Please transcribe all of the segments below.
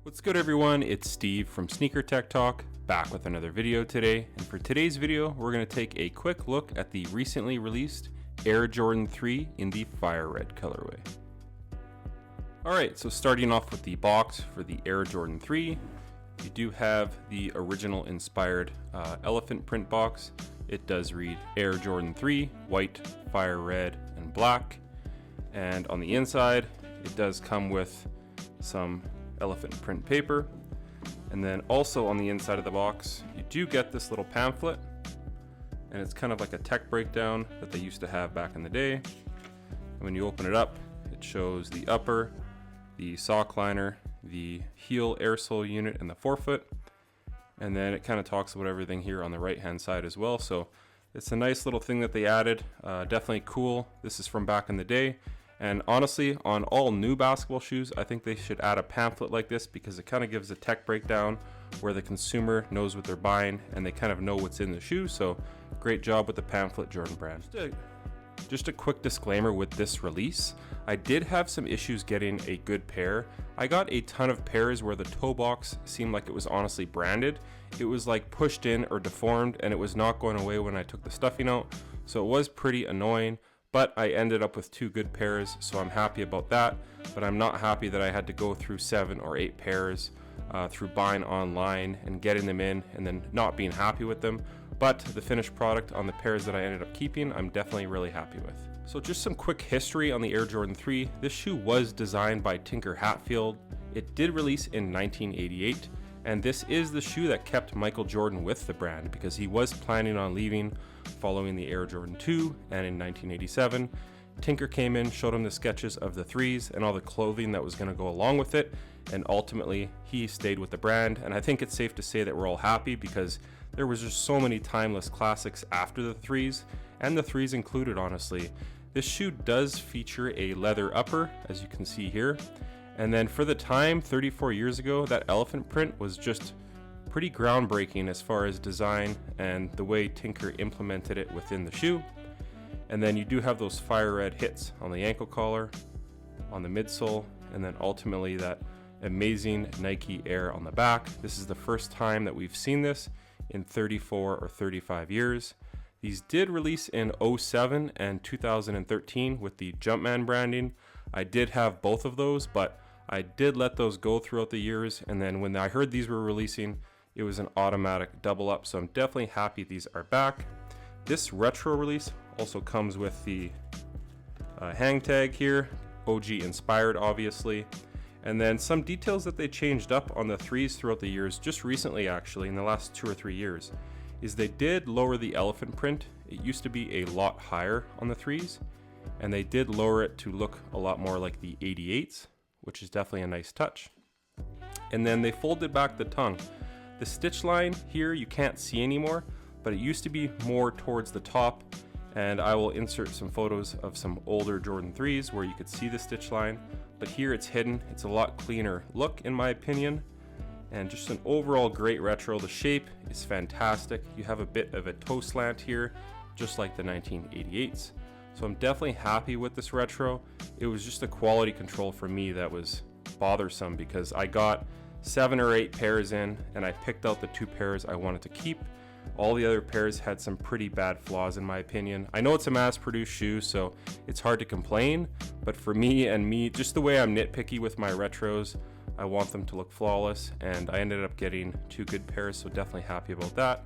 What's good everyone, it's Steve from Sneaker Tech Talk, back with another video today. And for today's video, we're going to take a quick look at the recently released Air Jordan 3 in the fire red colorway. Alright, so starting off with the box for the Air Jordan 3, you do have the original inspired elephant print box. It does read Air Jordan 3, white, fire red, and black. And on the inside, it does come with some elephant print paper. And then also on the inside of the box, you do get this little pamphlet, and it's kind of like a tech breakdown that they used to have back in the day. And when you open it up, it shows the upper, the sock liner, the heel air sole unit, and the forefoot. And then it kind of talks about everything here on the right hand side as well. So it's a nice little thing that they added. Definitely cool. This is from back in the day. And honestly, on all new basketball shoes, I think they should add a pamphlet like this because it kind of gives a tech breakdown where the consumer knows what they're buying and they kind of know what's in the shoe. So great job with the pamphlet, Jordan Brand. Just a quick disclaimer with this release. I did have some issues getting a good pair. I got a ton of pairs where the toe box seemed like it was honestly branded. It was like pushed in or deformed, and it was not going away when I took the stuffing out. So it was pretty annoying. But I ended up with 2 good pairs, so I'm happy about that. But I'm not happy that I had to go through 7 or 8 pairs through buying online and getting them in and then not being happy with them. But the finished product on the pairs that I ended up keeping, I'm definitely really happy with. So just some quick history on the Air Jordan 3. This shoe was designed by Tinker Hatfield. It did release in 1988. And this is the shoe that kept Michael Jordan with the brand because he was planning on leaving following the Air Jordan 2, and in 1987, Tinker came in, showed him the sketches of the 3s and all the clothing that was going to go along with it, and ultimately he stayed with the brand. And I think it's safe to say that we're all happy because there was just so many timeless classics after the 3s, and the 3s included, honestly. This shoe does feature a leather upper, as you can see here. And then for the time, 34 years ago, that elephant print was just pretty groundbreaking as far as design and the way Tinker implemented it within the shoe. And then you do have those fire red hits on the ankle collar, on the midsole, and then ultimately that amazing Nike Air on the back. This is the first time that we've seen this in 34 or 35 years. These did release in 07 and 2013 with the Jumpman branding. I did have both of those, but I did let those go throughout the years, and then when I heard these were releasing, it was an automatic double up, so I'm definitely happy these are back. This retro release also comes with the hang tag here, OG inspired obviously, and then some details that they changed up on the 3s throughout the years, just recently actually, in the last 2 or 3 years, is they did lower the elephant print. It used to be a lot higher on the 3s, and they did lower it to look a lot more like the 88s, which is definitely a nice touch. And then they folded back the tongue. The stitch line here you can't see anymore, but it used to be more towards the top, and I will insert some photos of some older Jordan 3s where you could see the stitch line, but here it's hidden. It's a lot cleaner look in my opinion, and just an overall great retro. The shape is fantastic. You have a bit of a toe slant here, just like the 1988s. So I'm definitely happy with this retro. It was just a quality control for me that was bothersome because I got 7 or 8 pairs in and I picked out the 2 pairs I wanted to keep. All the other pairs had some pretty bad flaws in my opinion. I know it's a mass-produced shoe, so it's hard to complain, but for me, just the way I'm nitpicky with my retros, I want them to look flawless, and I ended up getting 2 good pairs, so definitely happy about that.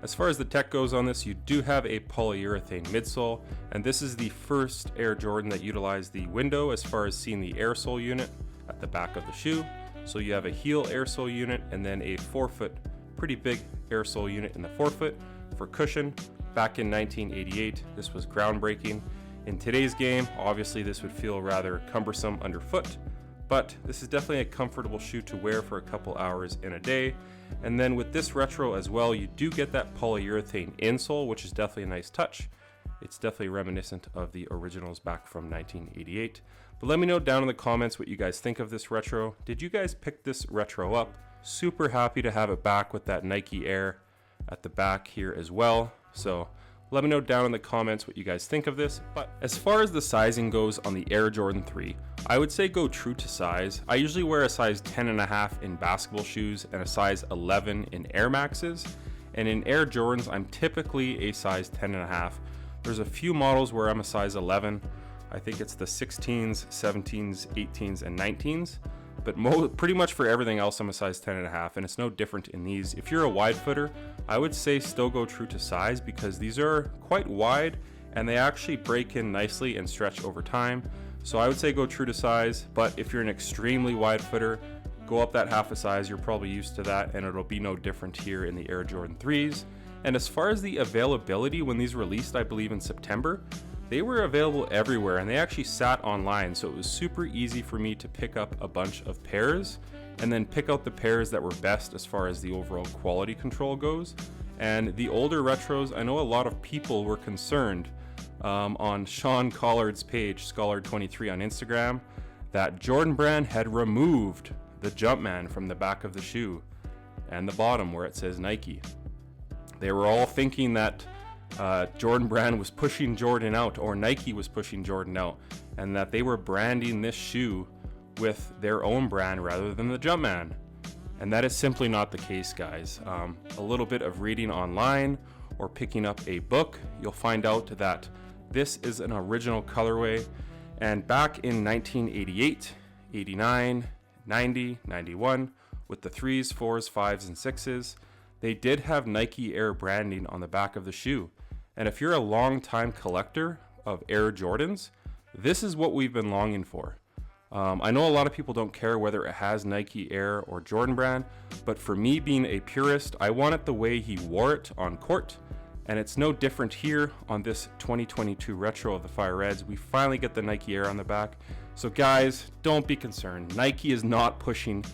As far as the tech goes on this, you do have a polyurethane midsole, and this is the first Air Jordan that utilized the window as far as seeing the air sole unit at the back of the shoe. So you have a heel air sole unit and then a forefoot, pretty big air sole unit in the forefoot for cushion. Back in 1988, this was groundbreaking. In today's game, obviously this would feel rather cumbersome underfoot, but this is definitely a comfortable shoe to wear for a couple hours in a day. And then with this retro as well, you do get that polyurethane insole, which is definitely a nice touch. It's definitely reminiscent of the originals back from 1988. But let me know down in the comments what you guys think of this retro. Did you guys pick this retro up? Super happy to have it back with that Nike Air at the back here as well. So Let me know down in the comments what you guys think of this. But as far as the sizing goes on the Air Jordan 3, I would say go true to size. I usually wear a size 10.5 in basketball shoes and a size 11 in Air Maxes. And in Air Jordans, I'm typically a size 10.5. There's a few models where I'm a size 11. I think it's the 16s, 17s, 18s, and 19s. But pretty much for everything else, I'm a size 10.5, and it's no different in these. If you're a wide footer, I would say still go true to size because these are quite wide and they actually break in nicely and stretch over time. So I would say go true to size, but if you're an extremely wide footer, go up that half a size. You're probably used to that, and it'll be no different here in the Air Jordan 3s. And as far as the availability, when these released, I believe in September, they were available everywhere and they actually sat online, so it was super easy for me to pick up a bunch of pairs and then pick out the pairs that were best as far as the overall quality control goes. And the older retros, I know a lot of people were concerned on Sean Collard's page, Scholar23 on Instagram, that Jordan Brand had removed the Jumpman from the back of the shoe and the bottom where it says Nike. They were all thinking that Jordan Brand was pushing Jordan out, or Nike was pushing Jordan out, and that they were branding this shoe with their own brand rather than the Jumpman. And that is simply not the case, guys. A little bit of reading online or picking up a book, you'll find out that this is an original colorway. And back in 1988, 89, 90, 91, with the 3s, 4s, 5s, and 6s, they did have Nike Air branding on the back of the shoe. And if you're a long-time collector of Air Jordans, this is what we've been longing for. I know a lot of people don't care whether it has Nike Air or Jordan Brand, but for me, being a purist, I want it the way he wore it on court. And it's no different here on this 2022 retro of the Fire Reds. We finally get the Nike Air on the back. So guys, don't be concerned. Nike is not pushing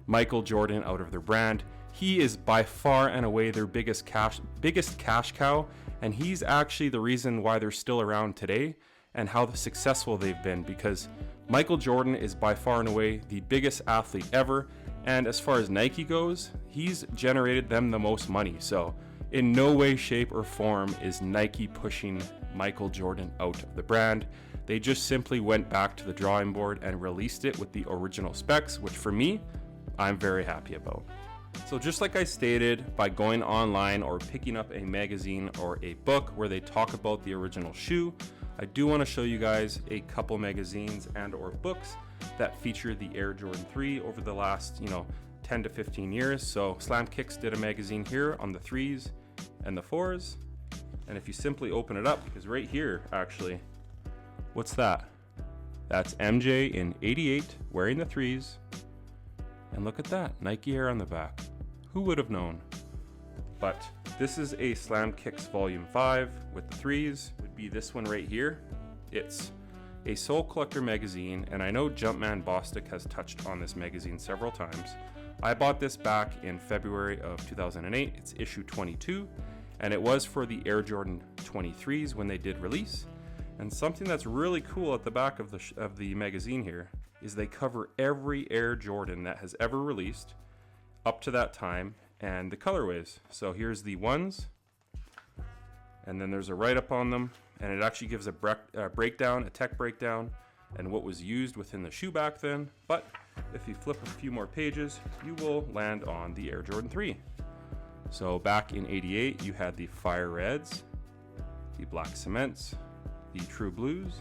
Michael Jordan out of their brand. He is by far and away their biggest cash cow, and he's actually the reason why they're still around today and how successful they've been, because Michael Jordan is by far and away the biggest athlete ever, and as far as Nike goes, he's generated them the most money. So in no way, shape, or form is Nike pushing Michael Jordan out of the brand. They just simply went back to the drawing board and released it with the original specs, which for me, I'm very happy about. So just like I stated, by going online or picking up a magazine or a book where they talk about the original shoe, I do want to show you guys a couple magazines and or books that feature the Air Jordan 3 over the last 10 to 15 years. So Slam Kicks did a magazine here on the 3s and the 4s, and if you simply open it up, because right here actually, what's that? That's MJ in 88 wearing the 3s. And look at that, Nike Air on the back. Who would have known? But this is a Slam Kicks Volume 5 with the 3s. Would be this one right here. It's a Soul Collector magazine, and I know Jumpman Bostic has touched on this magazine several times. I bought this back in February of 2008. It's issue 22, and it was for the Air Jordan 23s when they did release. And something that's really cool at the back of the magazine here is they cover every Air Jordan that has ever released up to that time and the colorways. So here's the ones, and then there's a write-up on them, and it actually gives a breakdown, a tech breakdown, and what was used within the shoe back then. But if you flip a few more pages, you will land on the Air Jordan 3. So back in 88, you had the Fire Reds, the Black Cements, the True Blues,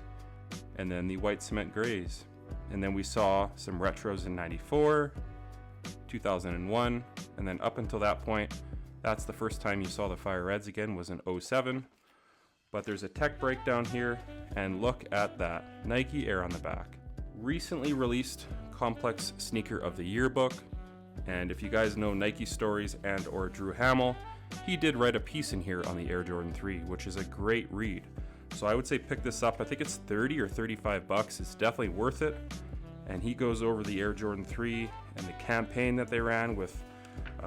and then the White Cement Grays. And then we saw some retros in 94, 2001, and then up until that point, that's the first time you saw the Fire Reds again, was in 07. But there's a tech breakdown here, and look at that, Nike Air on the back. Recently released Complex Sneaker of the Year book, and if you guys know Nike Stories and or Drew Hamill, he did write a piece in here on the Air Jordan 3, which is a great read. So I would say pick this up. I think it's 30 or 35 bucks. It's definitely worth it. And he goes over the Air Jordan 3 and the campaign that they ran with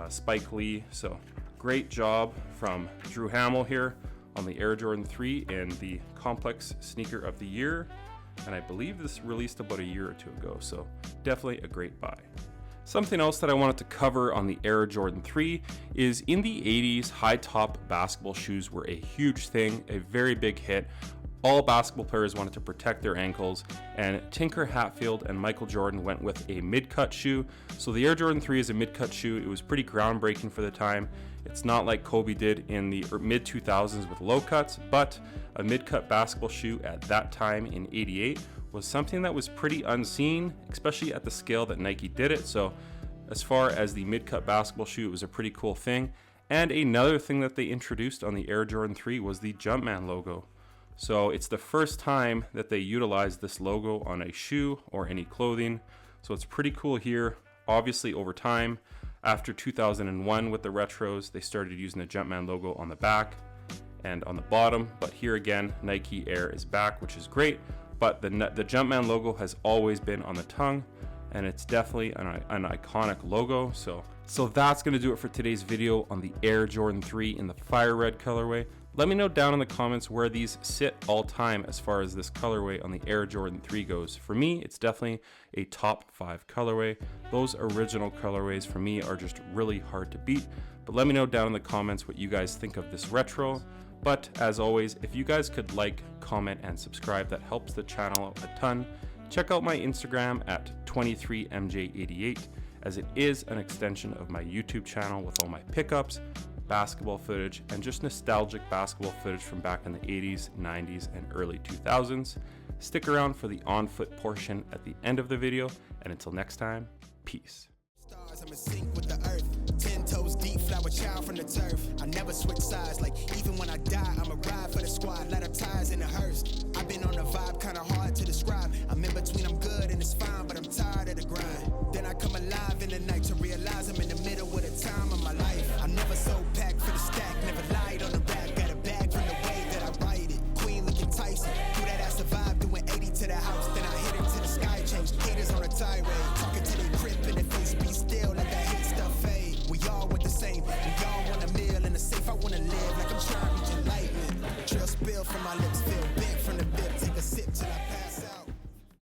Spike Lee. So great job from Drew Hamill here on the Air Jordan 3 in the Complex Sneaker of the Year. And I believe this released about a year or two ago. So definitely a great buy. Something else that I wanted to cover on the Air Jordan 3 is in the 80s, high top basketball shoes were a huge thing, a very big hit. All basketball players wanted to protect their ankles, and Tinker Hatfield and Michael Jordan went with a mid-cut shoe. So the Air Jordan 3 is a mid-cut shoe. It was pretty groundbreaking for the time. It's not like Kobe did in the mid-2000s with low cuts, but a mid-cut basketball shoe at that time in '88 was something that was pretty unseen, especially at the scale that Nike did it. So as far as the mid-cut basketball shoe, it was a pretty cool thing. And another thing that they introduced on the Air Jordan 3 was the Jumpman logo. So it's the first time that they utilized this logo on a shoe or any clothing. So it's pretty cool here. Obviously over time, after 2001 with the retros, they started using the Jumpman logo on the back and on the bottom. But here again, Nike Air is back, which is great. But the Jumpman logo has always been on the tongue, and it's definitely an iconic logo. So that's going to do it for today's video on the Air Jordan 3 in the fire red colorway. Let me know down in the comments where these sit all time as far as this colorway on the Air Jordan 3 goes. For me, it's definitely a top 5 colorway. Those original colorways for me are just really hard to beat. But let me know down in the comments what you guys think of this retro. But as always, if you guys could like, comment, and subscribe, that helps the channel out a ton. Check out my Instagram at 23mj88, as it is an extension of my YouTube channel with all my pickups, basketball footage, and just nostalgic basketball footage from back in the 80s, 90s, and early 2000s. Stick around for the on-foot portion at the end of the video, and until next time, peace. I'm in sync with the earth, 10 toes deep, flower child from the turf. I never switch sides, like even when I die, I'm a ride for the squad, ladder ties in the hearse. I've been on a vibe, kinda hard to describe. I'm in between, I'm good and it's fine, but I'm tired of the grind. Then I come alive in the night to realize I'm in the middle of the time of my life. I never so packed for the stack, never lied on the rap, got a bag from the way that I write it. Queen looking Tyson, through that ass survive, doing 80 to the house, then I hit it to the sky, change haters on a tirade, talking to the grip in the face, be still, let that hate stuff fade. We all want the same, we all want a meal in the safe, I wanna live like I'm trying to reach enlightenment. Trail spill from my lips.